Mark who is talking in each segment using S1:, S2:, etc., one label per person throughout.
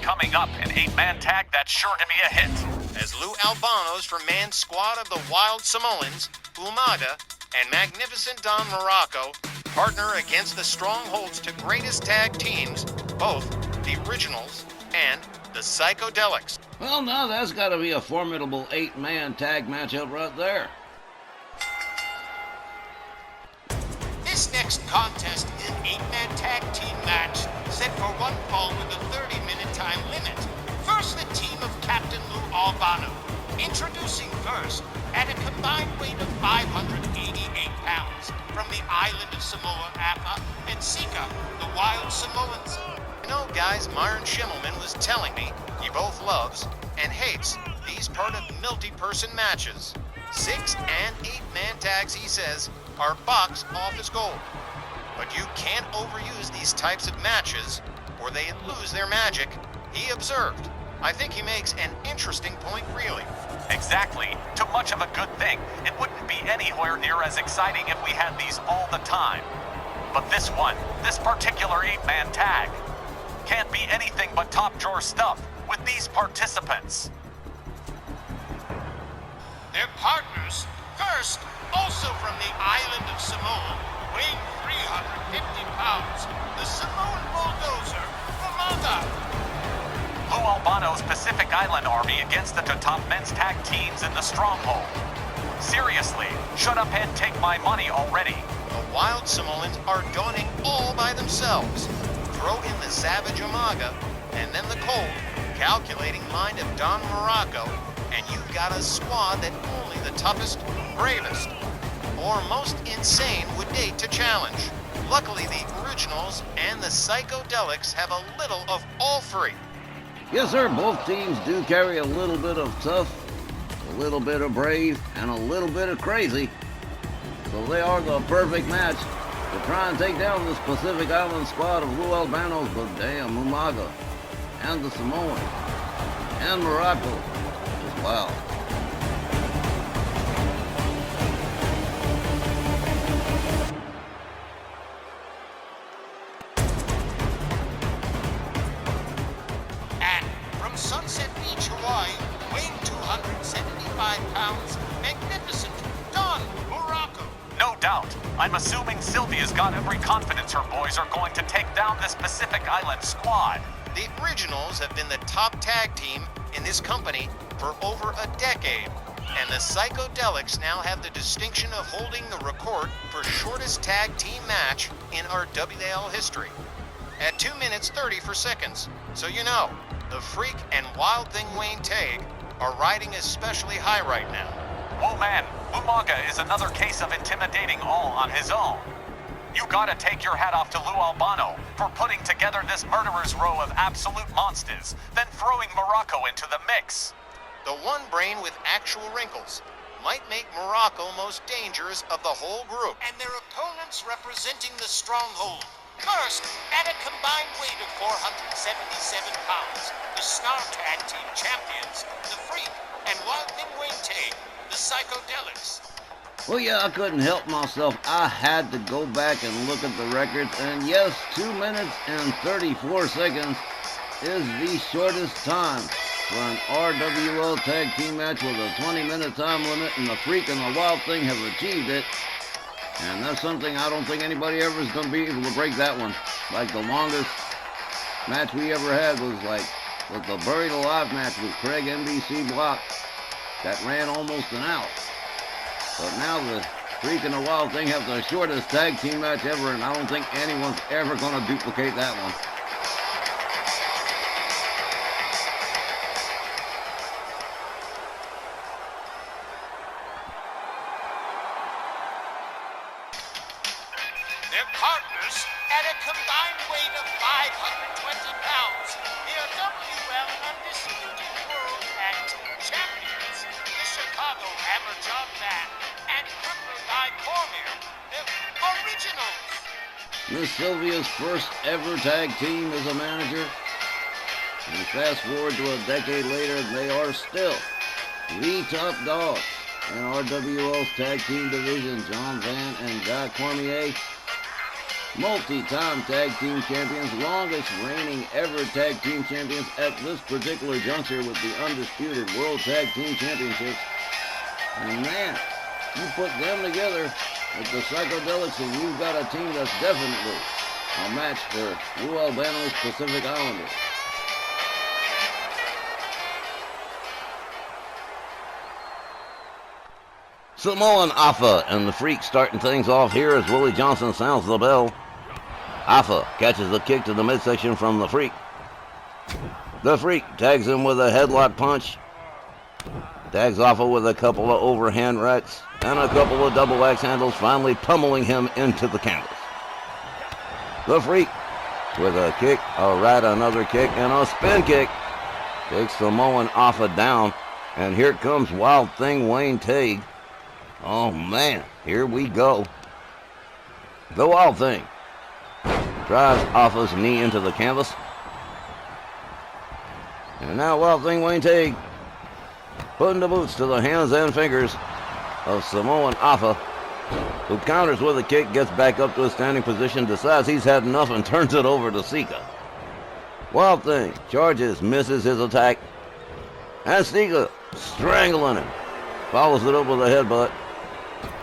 S1: Coming up, an 8-man tag that's sure to be a hit.
S2: As Lou Albano's for-man squad of the Wild Samoans, Umaga, and Magnificent Don Muraco partner against the Stronghold's two greatest tag teams, both the Originals and the Psychodelix.
S3: Well, now that's got to be a formidable 8-man tag matchup right there.
S2: This next contest is an 8-man tag team match set for one fall with a 30-minute time limit. First, the team of Captain Lou Albano, introducing first at a combined weight of 588 pounds from the island of Samoa, Appa, and Sika, the Wild Samoans. You know, guys, Myron Schimmelman was telling me he both loves and hates these part of multi-person matches. 6- and 8-man tags, he says, are box office gold. But you can't overuse these types of matches or they lose their magic, he observed. I think he makes an interesting point, really.
S1: Exactly. Too much of a good thing. It wouldn't be anywhere near as exciting if we had these all the time. But this one, this particular 8-man tag, can't be anything but top-drawer stuff with these participants.
S2: Their partners, first, also from the island of Samoa, weighing 350 pounds, the Samoan bulldozer, Umaga.
S1: Lou Albano's Pacific Island army against the two top men's tag teams in the Stronghold. Seriously, shut up and take my money already.
S2: The Wild Samoans are donning all by themselves. Throw in the savage Umaga, and then the cold, calculating mind of Don Muraco, and you've got a squad that only the toughest, bravest, or most insane would date to challenge. Luckily, the Originals and the Psychodelix have a little of all three.
S3: Yes, sir, both teams do carry a little bit of tough, a little bit of brave, and a little bit of crazy. So they are the perfect match to try and take down this Pacific Island squad of Lou Albano's, but damn, Umaga, and the Samoans, and Muraco as well.
S2: Sunset Beach, Hawaii, weighing 275 pounds, Magnificent Don Muraco.
S1: No doubt. I'm assuming Sylvia's got every confidence her boys are going to take down this Pacific Island squad.
S2: The Originals have been the top tag team in this company for over a decade, and the Psychodelix now have the distinction of holding the record for shortest tag team match in our WL history, at 2 minutes 30 seconds. So you know, the Freak and Wild Thing Wayne Tague are riding especially high right now.
S1: Whoa man, Umaga is another case of intimidating all on his own. You gotta take your hat off to Lou Albano for putting together this murderer's row of absolute monsters, then throwing Muraco into the mix.
S2: The one brain with actual wrinkles might make Muraco most dangerous of the whole group. And their opponents representing the Stronghold. First, at a combined weight of 477 pounds, the Star Tag Team Champions, the Freak and Wild Thing Wayne Tague, the Psychodelix.
S3: Well, yeah, I couldn't help myself. I had to go back and look at the records, and yes, 2 minutes and 34 seconds is the shortest time for an RWL tag team match with a 20-minute time limit, and the Freak and the Wild Thing have achieved it. And that's something I don't think anybody ever is going to be able to break that one. Like the longest match we ever had was the Buried Alive match with Craig NBC Block that ran almost an hour. But now the Freak and the Wild Thing have the shortest tag team match ever, and I don't think anyone's ever going to duplicate that one.
S2: Their partners at a combined weight of 520 pounds, the WL Undisputed World Tag Team Champions, the Chicago Hammerjob Man, and Crippler Guy Cormier, the Originals.
S3: Miss Sylvia's first ever tag team as a manager. And fast forward to a decade later, they are still the top dogs in RWL's tag team division. John Van and Guy Cormier multi-time tag team champions, longest reigning ever tag team champions at this particular juncture with the undisputed World Tag Team Championships. And man, you put them together with the Psychodelix and you've got a team that's definitely a match for Lou Albano's Pacific Islanders. Samoan Afa and the Freak starting things off here as Willie Johnson sounds the bell. Afa catches the kick to the midsection from the Freak. The Freak tags him with a headlock punch. Tags Afa with a couple of overhand rights and a couple of double axe handles, finally pummeling him into the canvas. The Freak with a kick, a right, another kick, and a spin kick takes Samoan Afa down. And here comes Wild Thing Wayne Tague. Oh man, here we go. The Wild Thing drives Afa's knee into the canvas. And now Wild Thing Wayne Tague putting the boots to the hands and fingers of Samoan Afa, who counters with a kick, gets back up to a standing position, decides he's had enough and turns it over to Sika. Wild Thing charges, misses his attack, and Sika strangling him. Follows it up with a headbutt.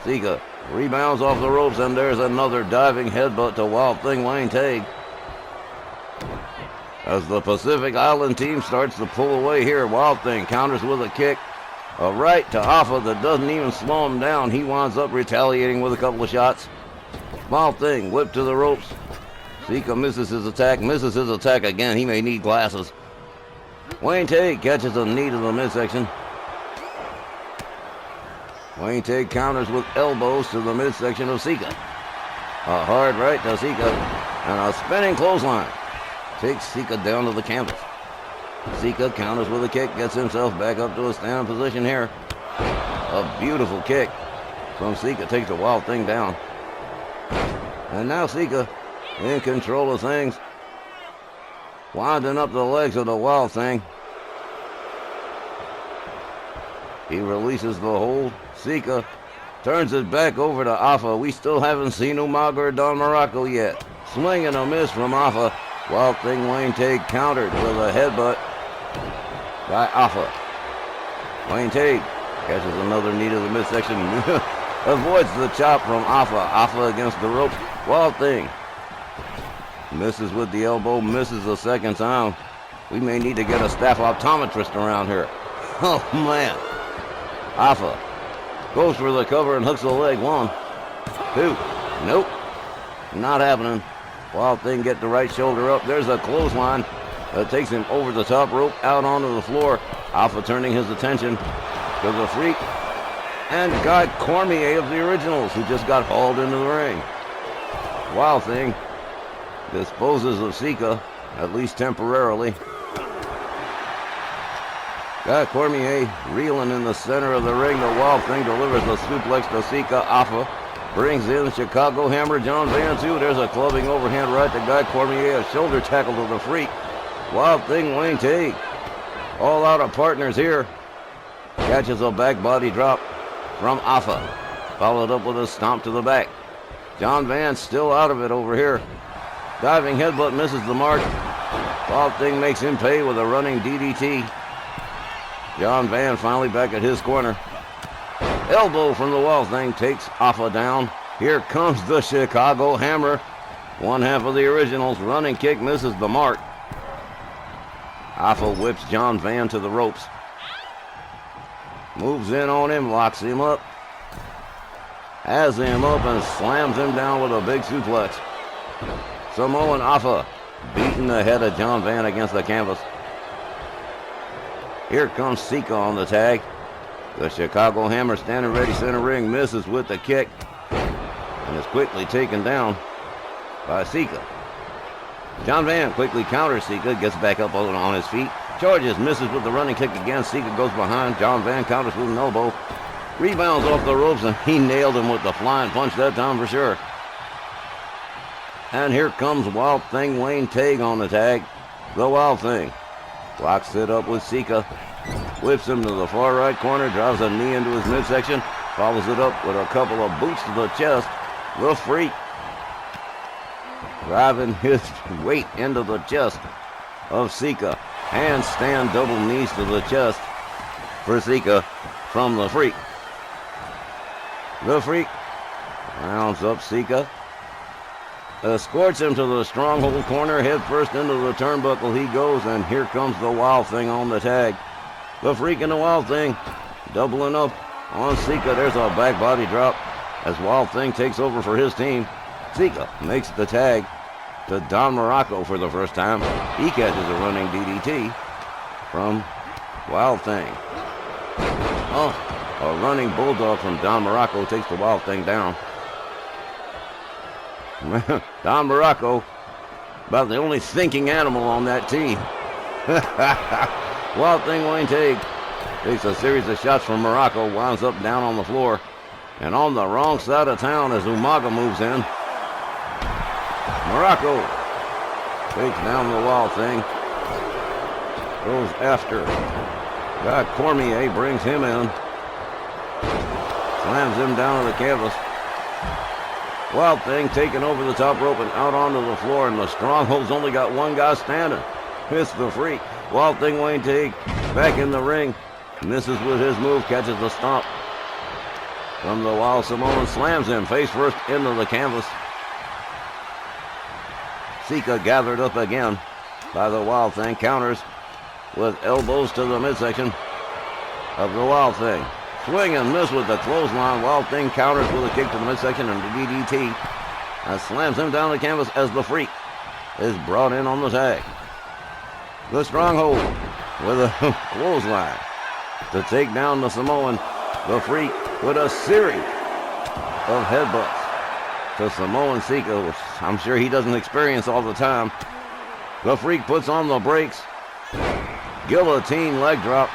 S3: Sika rebounds off the ropes, and there's another diving headbutt to Wild Thing Wayne Tague. As the Pacific Island team starts to pull away here, Wild Thing counters with a kick. A right to Afa that doesn't even slow him down. He winds up retaliating with a couple of shots. Wild Thing whipped to the ropes. Sika misses his attack again. He may need glasses. Wayne Tague catches a knee to the midsection. Wayne Tague counters with elbows to the midsection of Sika. A hard right to Sika, and a spinning clothesline takes Sika down to the canvas. Sika counters with a kick, gets himself back up to a standing position here. A beautiful kick from Sika takes the Wild Thing down. And now Sika in control of things, winding up the legs of the Wild Thing. He releases the hold. Sika turns it back over to Afa. We still haven't seen Umaga or Don Muraco yet. Swing and a miss from Afa. Wild Thing Wayne Tague countered with a headbutt by Afa. Wayne Tague catches another knee to the midsection. Avoids the chop from Afa. Afa against the ropes. Wild Thing misses with the elbow, misses the second time. We may need to get a staff optometrist around here. Oh man. Afa goes for the cover and hooks the leg. 1, 2. Nope. Not happening. Wild Thing get the right shoulder up. There's a clothesline that takes him over the top rope, out onto the floor. Afa turning his attention to the Freak and Guy Cormier of the Originals, who just got hauled into the ring. Wild Thing disposes of Sika, at least temporarily. Guy Cormier reeling in the center of the ring. The Wild Thing delivers the suplex to Sika. Afa brings in Chicago Hammer John Van too. There's a clubbing overhand right to Guy Cormier. A shoulder tackle to the Freak. Wild Thing Wayne Tague, all out of partners here, catches a back body drop from Afa, followed up with a stomp to the back. John Van still out of it over here. Diving headbutt misses the mark. Wild Thing makes him pay with a running DDT. John Van finally back at his corner. Elbow from the Wild Thing takes Afa down. Here comes the Chicago Hammer. One half of the Originals. Running kick misses the mark. Afa whips John Van to the ropes. Moves in on him, locks him up. Has him up and slams him down with a big suplex. Samoan Afa beating the head of John Van against the canvas. Here comes Sika on the tag. The Chicago Hammer standing ready center ring, misses with the kick and is quickly taken down by Sika. John Van quickly counters Sika, gets back up on his feet, charges, misses with the running kick again. Sika goes behind. John Van counters with an elbow, rebounds off the ropes, and he nailed him with the flying punch that time for sure. And here comes Wild Thing Wayne Tague on the tag. The Wild Thing locks it up with Sika, whips him to the far right corner, drives a knee into his midsection, follows it up with a couple of boots to the chest. The Freak driving his weight into the chest of Sika. Handstand double knees to the chest for Sika from the Freak. The Freak rounds up Sika. Escorts him to the Stronghold corner. Head first into the turnbuckle he goes, and here comes the Wild Thing on the tag. The Freak and the Wild Thing doubling up on Sika. There's a back body drop as Wild Thing takes over for his team. Sika makes the tag to Don Muraco for the first time. He catches a running DDT from Wild Thing. Oh, a running bulldog from Don Muraco takes the Wild Thing down. Don Muraco, about the only thinking animal on that team. Wild Thing Wayne takes a series of shots from Muraco, winds up down on the floor, and on the wrong side of town as Umaga moves in. Muraco takes down the Wild Thing, goes after. Got Cormier, brings him in, slams him down to the canvas. Wild Thing taking over the top rope and out onto the floor, and the Stronghold's only got one guy standing. It's the Freak. Wild Thing Wayne Teague back in the ring. Misses with his move, catches the stomp from the Wild Samoan, slams him face first into the canvas. Sika gathered up again by the Wild Thing, counters with elbows to the midsection of the Wild Thing. Swing and miss with the clothesline. Wild Thing counters with a kick to the midsection and the DDT. And slams him down the canvas as the Freak is brought in on the tag. The Stronghold with a clothesline to take down the Samoan. The Freak with a series of headbutts to Samoan Sika, which I'm sure he doesn't experience all the time. The Freak puts on the brakes. Guillotine leg drop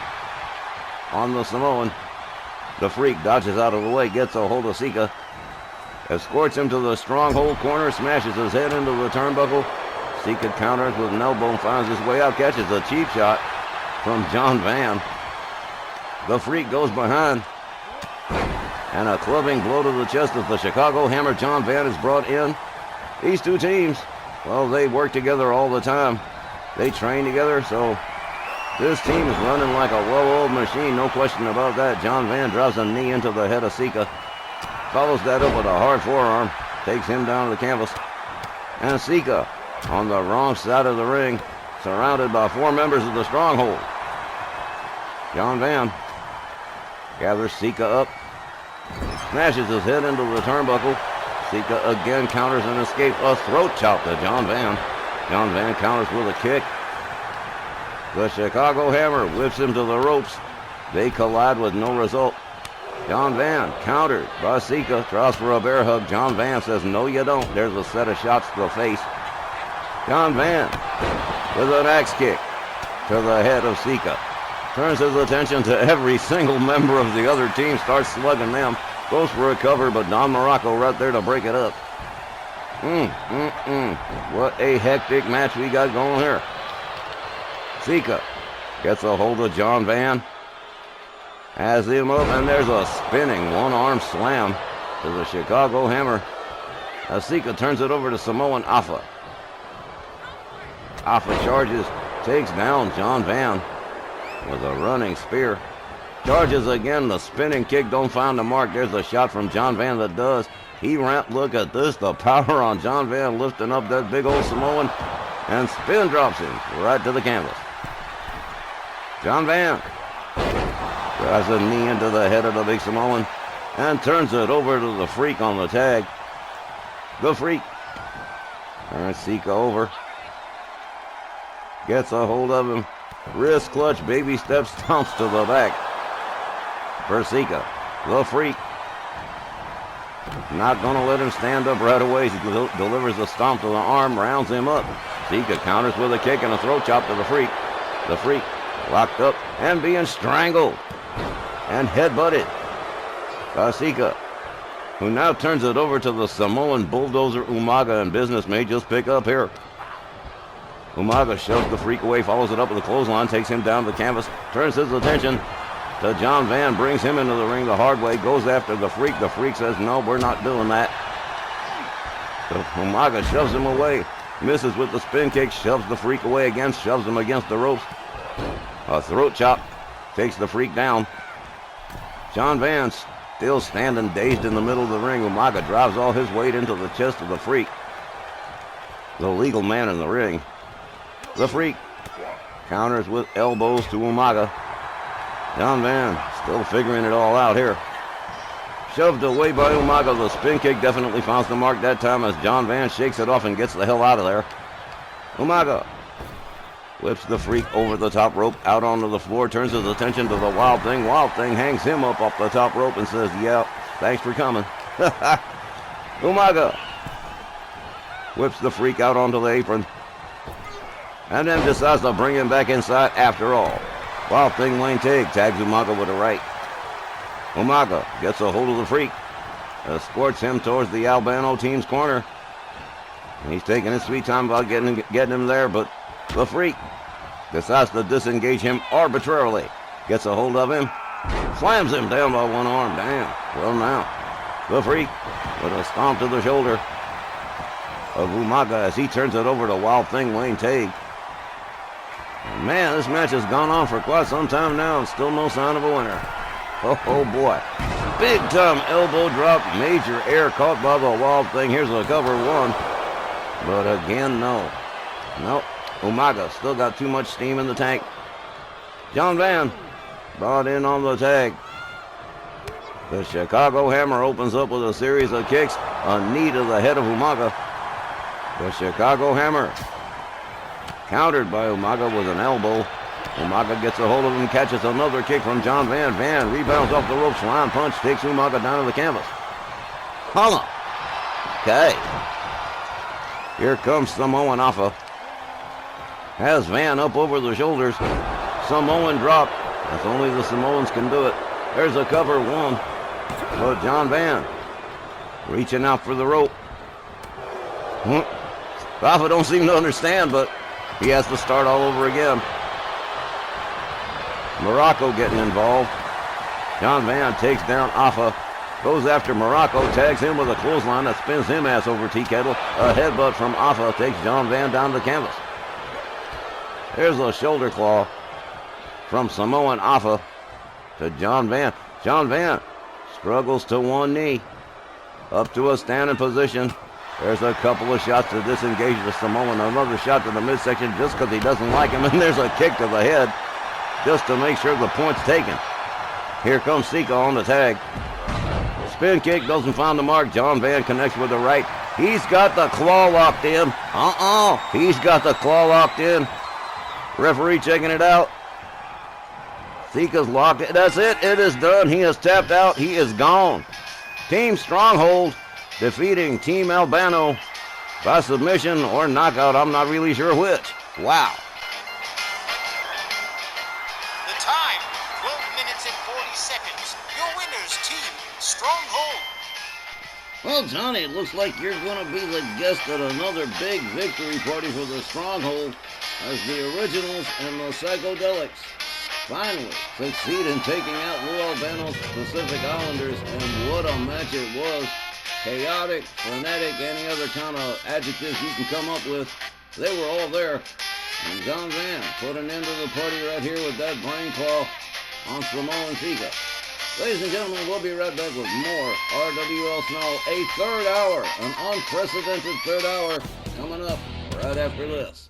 S3: on the Samoan. The Freak dodges out of the way, gets a hold of Sika, escorts him to the Stronghold corner, smashes his head into the turnbuckle. Sika counters with an elbow and finds his way out, catches a cheap shot from John Van. The Freak goes behind, and a clubbing blow to the chest of the Chicago Hammer. John Van is brought in. These two teams, well, they work together all the time. They train together, so this team is running like a well-oiled machine, no question about that. John Van drives a knee into the head of Sika, follows that up with a hard forearm, takes him down to the canvas. And Sika on the wrong side of the ring, surrounded by four members of the Stronghold. John Van gathers Sika up, smashes his head into the turnbuckle. Sika again counters and escapes. A throat chop to John Van. John Van counters with a kick. The Chicago Hammer whips him to the ropes. They collide with no result. John Van countered by Sika, tries for a bear hug. John Van says, no you don't. There's a set of shots to the face. John Van with an axe kick to the head of Sika. Turns his attention to every single member of the other team, starts slugging them. Goes for a cover, but Don Muraco right there to break it up. What a hectic match we got going here. Sika gets a hold of John Van, has him up, and there's a spinning one-arm slam to the Chicago Hammer. As Sika turns it over to Samoan Afa. Afa charges, takes down John Van with a running spear. Charges again, the spinning kick don't find the mark. There's a shot from John Van that does. He ran, look at this, the power on John Van lifting up that big old Samoan, and spin drops him right to the canvas. John Van drives a knee into the head of the big Samoan and turns it over to the Freak on the tag. The Freak turns Sika over, gets a hold of him, wrist clutch, baby step stomps to the back for Sika. The Freak not going to let him stand up right away. He delivers a stomp to the arm, rounds him up. Sika counters with a kick and a throat chop to the Freak. The Freak locked up and being strangled and headbutted by Sika, who now turns it over to the Samoan bulldozer Umaga, and business may just pick up here. Umaga shoves the Freak away, follows it up with a clothesline, takes him down to the canvas, turns his attention to John Van, brings him into the ring the hard way, goes after the Freak. The Freak says, no, we're not doing that.
S4: Umaga shoves him away. Misses with the spin kick, shoves the Freak away again, shoves him against the ropes. A throat chop takes the Freak down. John Van still standing dazed in the middle of the ring. Umaga drives all his weight into the chest of the Freak. The legal man in the ring. The Freak counters with elbows to Umaga. John Van still figuring it all out here. Shoved away by Umaga. The spin kick definitely finds the mark that time as John Van shakes it off and gets the hell out of there. Umaga whips the Freak over the top rope, out onto the floor, turns his attention to the Wild Thing. Wild Thing hangs him up off the top rope and says, yeah, thanks for coming. Umaga whips the Freak out onto the apron and then decides to bring him back inside after all. Wild Thing Wayne Tig tags Umaga with a right. Umaga gets a hold of the Freak, escorts him towards the Albano team's corner. He's taking his sweet time about getting him there, but the Freak decides to disengage him arbitrarily. Gets a hold of him, slams him down by one arm. Damn. Well now, the Freak with a stomp to the shoulder of Umaga as he turns it over to Wild Thing Wayne Tig. And man, this match has gone on for quite some time now and still no sign of a winner. Oh boy. Big time elbow drop, major air caught by the Wild Thing. Here's a cover one. But again, no. Nope. Umaga still got too much steam in the tank. John Van brought in on the tag. The Chicago Hammer opens up with a series of kicks. A knee to the head of Umaga. The Chicago Hammer countered by Umaga with an elbow. Umaga gets a hold of him, catches another kick from John Van. Van rebounds off the ropes, flying punch, takes Umaga down to the canvas. Holla. Okay. Here comes Samoan Alpha. Has Van up over the shoulders. Samoan drop. As only the Samoans can do it. There's a cover one. But John Van reaching out for the rope. Alpha don't seem to understand, but he has to start all over again. Muraco getting involved. John Van takes down Alpha. Goes after Muraco, tags him with a clothesline that spins him ass over tea kettle. A headbutt from Alpha takes John Van down the canvas. There's a shoulder claw from Samoan Alpha to John Van. John Van struggles to one knee. Up to a standing position. There's a couple of shots to disengage the Samoan. Another shot to the midsection just because he doesn't like him. And there's a kick to the head just to make sure the point's taken. Here comes Sika on the tag. Spin kick doesn't find the mark. John Van connects with the right. He's got the claw locked in. He's got the claw locked in. Referee checking it out. Sika's locked it. That's it. It is done. He has tapped out. He is gone. Team Stronghold defeating Team Albano by submission or knockout. I'm not really sure which. Wow.
S2: The time, 12 minutes and 40 seconds. Your winners, Team Stronghold.
S3: Well, Johnny, it looks like you're going to be the guest at another big victory party for the Stronghold as the Originals and the Psychodelix finally succeed in taking out Lou Albano's Pacific Islanders. And what a match it was. Chaotic, frenetic, any other kind of adjectives you can come up with. They were all there. And John Van put an end to the party right here with that brain claw on Samoan Sika. Ladies and gentlemen, we'll be right back with more RWL Snow, a third hour, an unprecedented third hour, coming up right after this.